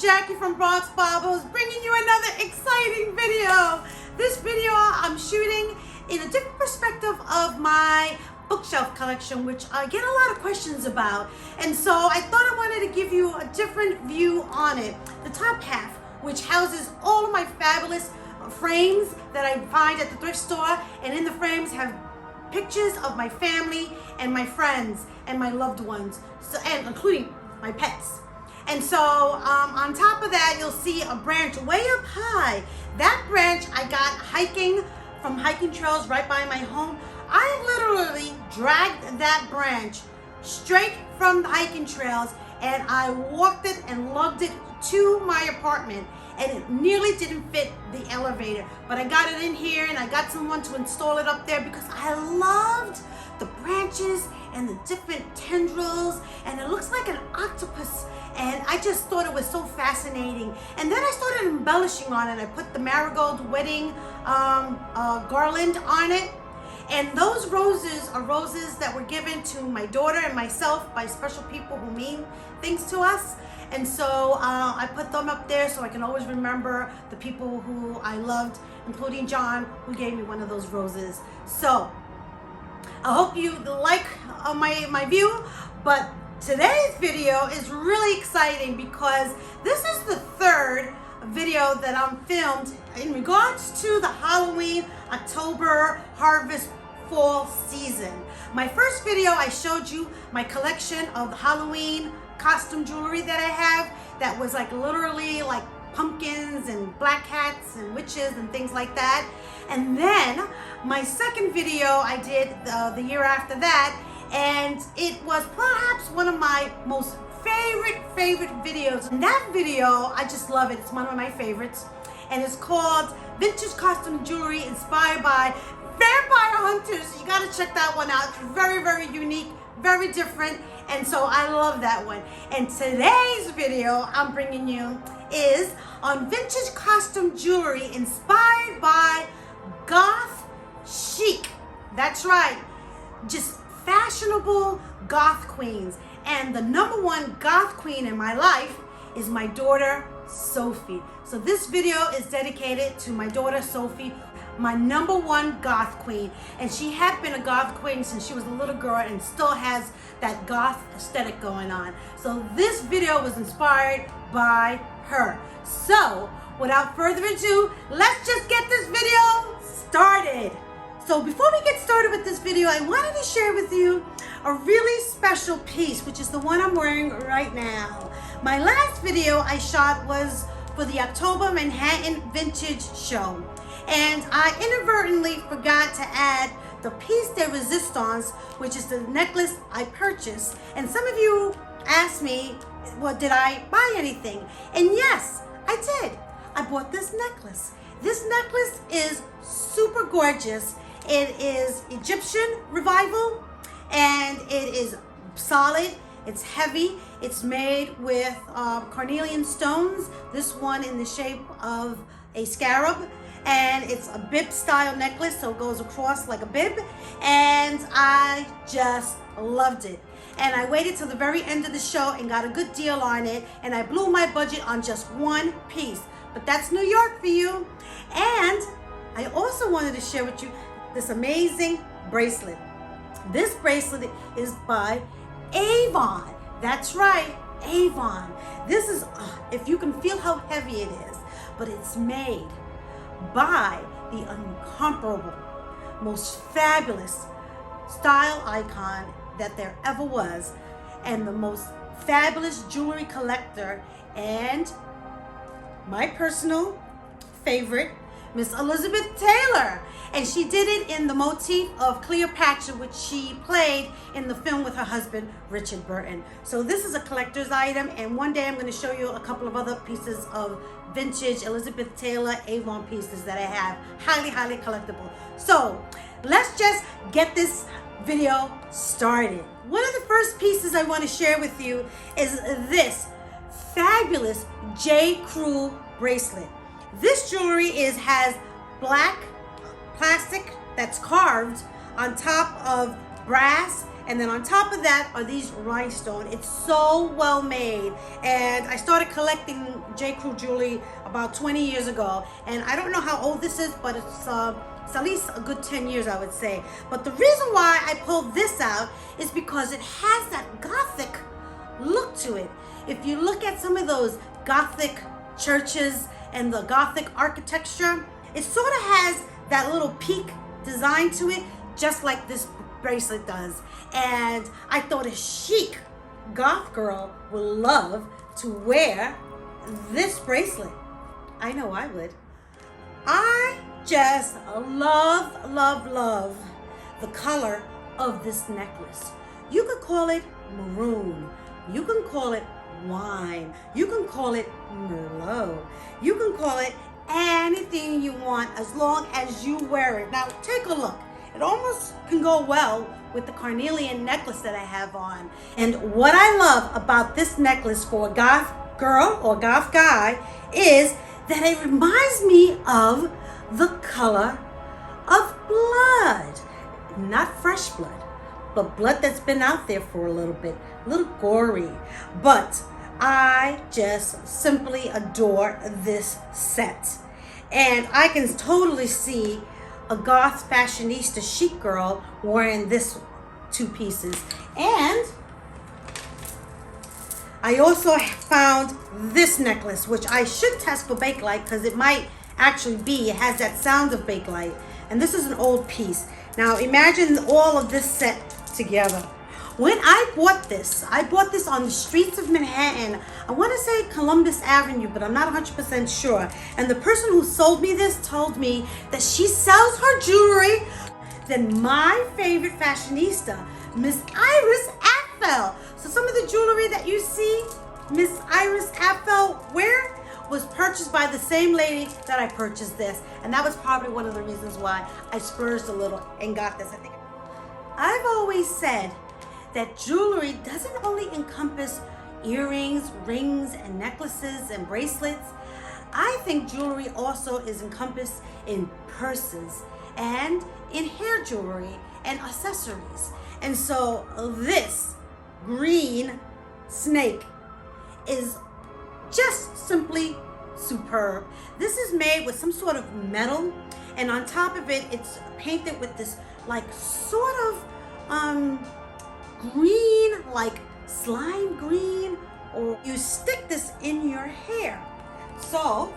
Jackie from Bronx Baubles, bringing you another exciting video. This video I'm shooting in a different perspective of my bookshelf collection, which I get a lot of questions about. And so I thought I wanted to give you a different view on it. The top half, which houses all of my fabulous frames that I find at the thrift store, and in the frames have pictures of my family and my friends and my loved ones, and including my pets. And so on top of that, you'll see a branch way up high. That branch I got hiking from hiking trails right by my home. I literally dragged that branch straight from the hiking trails, and I walked it and lugged it to my apartment, and it nearly didn't fit the elevator, but I got it in here and I got someone to install it up there because I loved the branches and the different tendrils, and it looks like an octopus, and I just thought it was so fascinating. And then I started embellishing on it. I put the marigold wedding garland on it, and those roses are roses that were given to my daughter and myself by special people who mean things to us. And so I put them up there so I can always remember the people who I loved, including John, who gave me one of those roses. So I hope you like my view, but today's video is really exciting because this is the third video that I'm filmed in regards to the Halloween, October, harvest, fall season. My first video, I showed you my collection of Halloween costume jewelry that I have that was like literally like pumpkins and black cats and witches and things like that. And then my second video I did the year after that, and it was perhaps one of my most favorite videos. And that video, I just love it. It's one of my favorites, and it's called Vintage Costume Jewelry Inspired by Vampire Hunters. You gotta check that one out. It's very unique, very different, and so I love that one. And today's video I'm bringing you is on vintage costume jewelry inspired by Goth chic. That's right, just fashionable Goth queens. And the number one Goth queen in my life is my daughter, Sophie. So this video is dedicated to my daughter, Sophie, my number one Goth queen. And she had been a Goth queen since she was a little girl and still has that Goth aesthetic going on. So this video was inspired by her. So without further ado, let's just get this video started. So before we get started with this video, I wanted to share with you a really special piece, which is the one I'm wearing right now. My last video I shot was for the October Manhattan Vintage Show, and I inadvertently forgot to add the piece de resistance, which is the necklace I purchased. And some of you asked me, well, did I buy anything? And yes, I did. I bought this necklace. This necklace is super gorgeous. It is Egyptian revival, and it is solid. It's heavy. It's made with carnelian stones. This one in the shape of a scarab, and it's a bib style necklace, so it goes across like a bib, and I just loved it. And I waited till the very end of the show and got a good deal on it, and I blew my budget on just one piece. But that's New York for you. And I also wanted to share with you this amazing bracelet. This bracelet is by Avon. That's right, Avon. This is, if you can feel how heavy it is, but it's made by the incomparable, most fabulous style icon that there ever was, and the most fabulous jewelry collector, and my personal favorite, Miss Elizabeth Taylor. And she did it in the motif of Cleopatra, which she played in the film with her husband, Richard Burton. So this is a collector's item, and one day I'm going to show you a couple of other pieces of vintage Elizabeth Taylor Avon pieces that I have. Highly collectible. So let's just get this video started. One of the first pieces I want to share with you is this fabulous J. Crew bracelet. This jewelry has black plastic that's carved on top of brass And then on top of that are these rhinestones. It's so well made. And I started collecting J. Crew jewelry about 20 years ago. And I don't know how old this is, but it's at least a good 10 years, I would say. But the reason why I pulled this out is because it has that Gothic look to it. If you look at some of those Gothic churches and the Gothic architecture, it sort of has that little peak design to it, just like this bracelet does. And I thought a chic goth girl would love to wear this bracelet. I know I would. I just love the color of this necklace. You could call it maroon. You can call it wine. You can call it merlot. You can call it anything you want as long as you wear it. Now take a look. It almost can go well with the carnelian necklace that I have on. And what I love about this necklace for a goth girl or goth guy is that it reminds me of the color of blood. Not fresh blood, but blood that's been out there for a little bit, a little gory. But I just simply adore this set. And I can totally see a goth fashionista chic girl wearing this two pieces. And I also found this necklace, which I should test for Bakelite because it might actually be, it has that sound of Bakelite. And this is an old piece. Now imagine all of this set together. When I bought this on the streets of Manhattan. I want to say Columbus Avenue, but I'm not 100% sure. And the person who sold me this told me that she sells her jewelry. Then my favorite fashionista, Miss Iris Apfel. So some of the jewelry that you see Miss Iris Apfel wear was purchased by the same lady that I purchased this. And that was probably one of the reasons why I splurged a little and got this. I think I've always said that jewelry doesn't only encompass earrings, rings, and necklaces and bracelets. I think jewelry also is encompassed in purses and in hair jewelry and accessories. And so this green snake is just simply superb. This is made with some sort of metal, and on top of it, it's painted with this like sort of green, like slime green, or you stick this in your hair. So,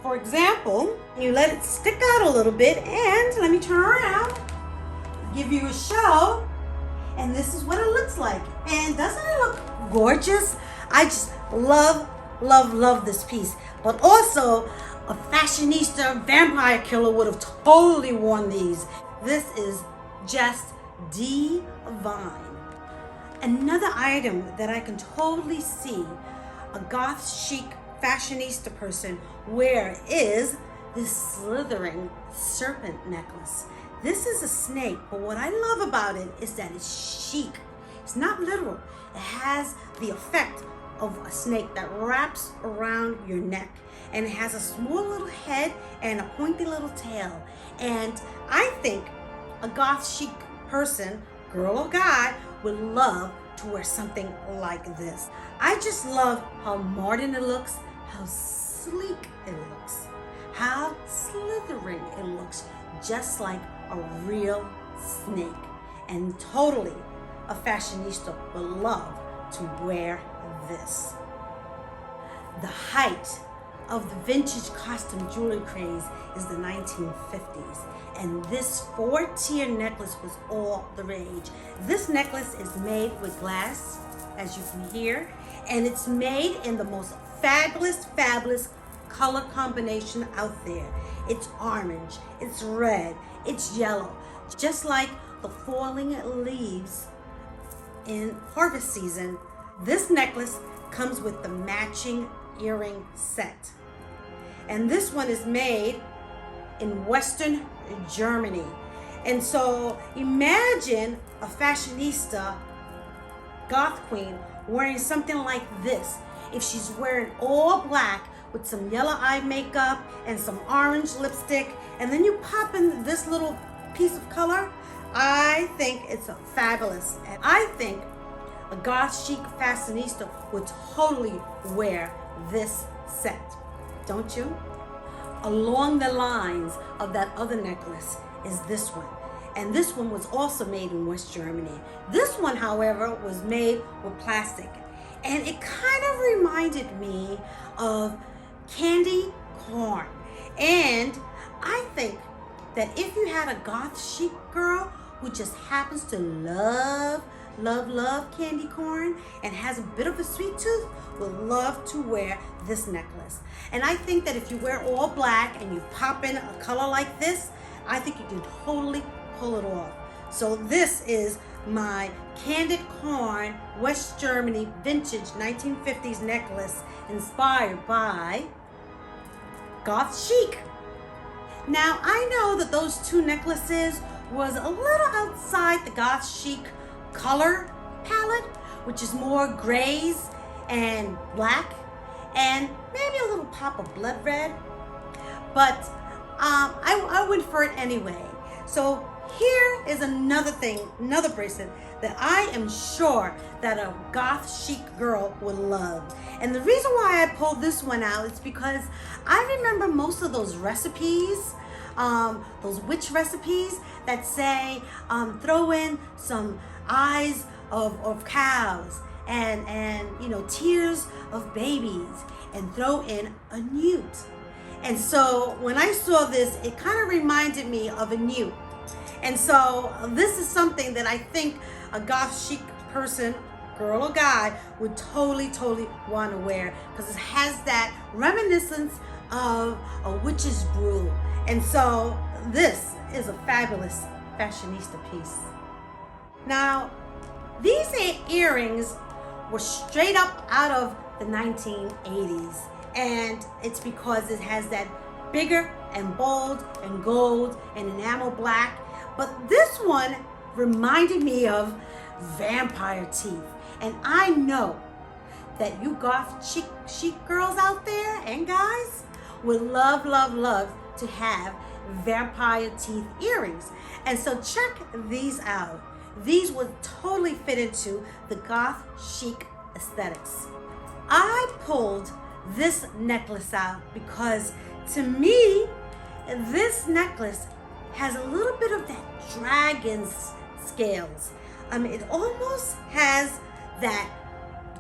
for example, you let it stick out a little bit, and let me turn around, give you a show, and this is what it looks like. And doesn't it look gorgeous? I just love this piece. But also, a fashionista vampire killer would have totally worn these. This is just divine. Another item that I can totally see a goth chic fashionista person wear is this slithering serpent necklace. This is a snake, but what I love about it is that it's chic. It's not literal. It has the effect of a snake that wraps around your neck, and it has a small little head and a pointy little tail. And I think a goth chic person, girl or guy, would love to wear something like this. I just love how modern it looks, how sleek it looks, how slithering it looks, just like a real snake. And totally a fashionista would love to wear this. The height of the vintage costume jewelry craze is the 1950s, and this 4-tier necklace was all the rage. This necklace is made with glass, as you can hear, and it's made in the most fabulous color combination out there. It's orange, it's red, it's yellow, just like the falling leaves in harvest season. This necklace comes with the matching earring set. And this one is made in Western Germany. And so imagine a fashionista goth queen wearing something like this. If she's wearing all black with some yellow eye makeup and some orange lipstick, and then you pop in this little piece of color, I think it's fabulous. And I think a goth chic fashionista would totally wear this set. Don't you? Along the lines of that other necklace is this one. And this one was also made in West Germany. This one, however, was made with plastic. And it kind of reminded me of candy corn. And I think that if you had a goth chic girl who just happens to love candy corn and has a bit of a sweet tooth, would love to wear this necklace. And I think that if you wear all black and you pop in a color like this, I think you can totally pull it off. So this is my candied corn West Germany vintage 1950s necklace inspired by Goth Chic. Now I know that those two necklaces was a little outside the Goth Chic color palette, which is more grays and black and maybe a little pop of blood red, but I went for it anyway. So here is another thing, another bracelet that I am sure that a goth chic girl would love. And the reason why I pulled this one out is because I remember most of those recipes, those witch recipes that say throw in some eyes of cows and you know, tears of babies, and throw in a newt. And so when I saw this, it kind of reminded me of a newt. And so this is something that I think a goth chic person, girl or guy, would totally want to wear, because it has that reminiscence of a witch's brew. And so this is a fabulous fashionista piece. Now, these earrings were straight up out of the 1980s, and it's because it has that bigger and bold and gold and enamel black. But this one reminded me of vampire teeth. And I know that you goth chic girls out there and guys would love to have vampire teeth earrings. And so check these out. These would totally fit into the goth chic aesthetics. I pulled this necklace out because to me, this necklace has a little bit of that dragon's scales. I mean, it almost has that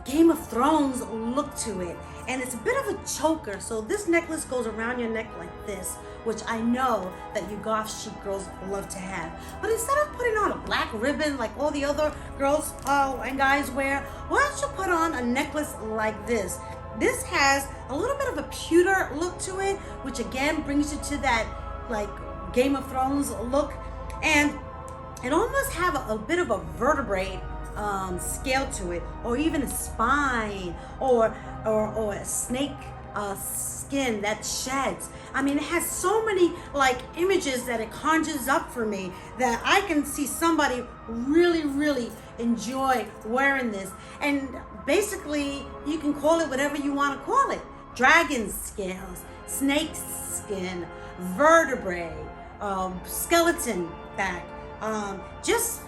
Game of Thrones look to it, and it's a bit of a choker. So this necklace goes around your neck like this, which I know that you goth chic girls love to have. But instead of putting on a black ribbon like all the other girls and guys wear, why don't you put on a necklace like this? This has a little bit of a pewter look to it, which again brings you to that like Game of Thrones look, and it almost have a bit of a vertebrate scale to it, or even a spine, or a snake skin that sheds. I mean, it has so many like images that it conjures up for me that I can see somebody really enjoy wearing this. And basically, you can call it whatever you want to call it: dragon scales, snake skin, vertebrae, skeleton back, just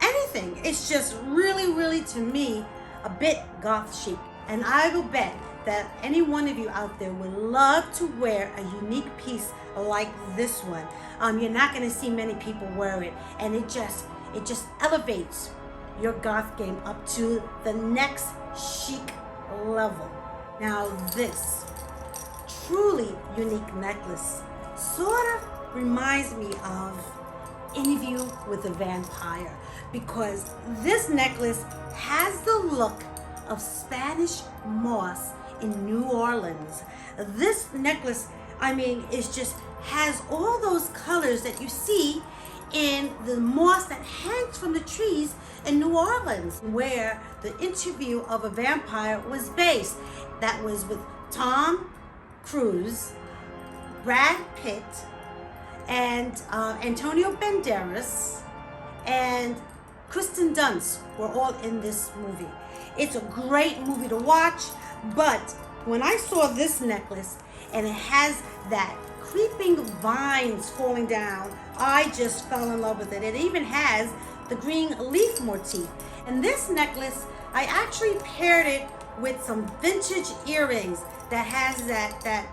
anything. It's just really to me a bit goth chic. And I will bet that any one of you out there would love to wear a unique piece like this one. You're not going to see many people wear it, and it just elevates your goth game up to the next chic level. Now this truly unique necklace sort of reminds me of Interview with a Vampire, because this necklace has the look of Spanish moss in New Orleans. This necklace, I mean, has all those colors that you see in the moss that hangs from the trees in New Orleans, where the Interview of a Vampire was based. That was with Tom Cruise, Brad Pitt, and Antonio Banderas, and Kristen Dunst were all in this movie. It's a great movie to watch, but when I saw this necklace and it has that creeping vines falling down I just fell in love with it. It even has the green leaf motif. And this necklace, I actually paired it with some vintage earrings that has that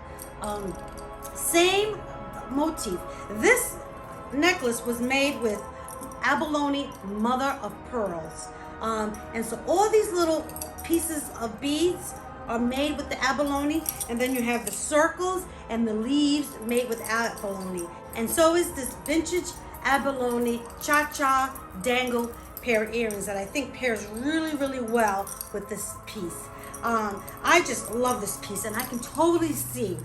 same motif. This necklace was made with Abalone, mother of pearls. And so all these little pieces of beads are made with the abalone, and then you have the circles and the leaves made with abalone. And so is this vintage abalone cha-cha dangle pair of earrings that I think pairs really, really well with this piece. I just love this piece, and I can totally see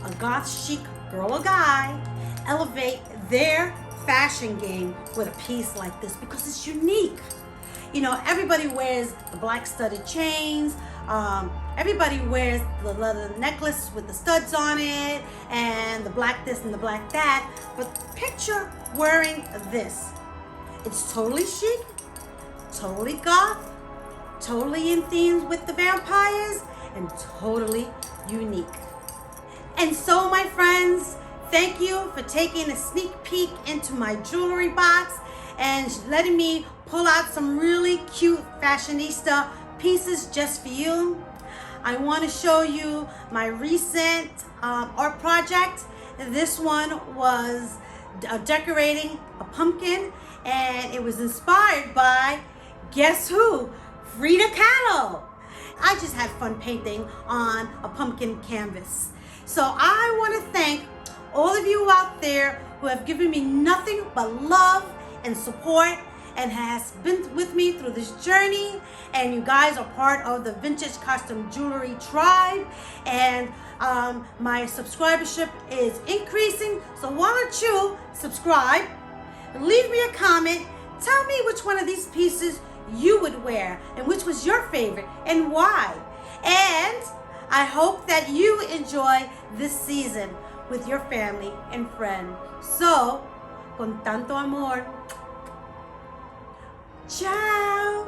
a goth chic girl or guy elevate their fashion game with a piece like this because it's unique. You know, everybody wears the black studded chains. Everybody wears the leather necklace with the studs on it and the black this and the black that. But picture wearing this. It's totally chic, totally goth, totally in themes with the vampires, and totally unique. And so, my friends, thank you for taking a sneak peek into my jewelry box and letting me pull out some really cute fashionista pieces just for you. I want to show you my recent art project. This one was decorating a pumpkin, and it was inspired by, guess who? Frida Kahlo. I just had fun painting on a pumpkin canvas. So I want to thank all of you out there who have given me nothing but love and support and has been with me through this journey. And you guys are part of the Vintage Custom Jewelry tribe. And my subscribership is increasing. So why don't you subscribe, leave me a comment, tell me which one of these pieces you would wear and which was your favorite and why. And I hope that you enjoy this season with your family and friend. So, con tanto amor. Ciao!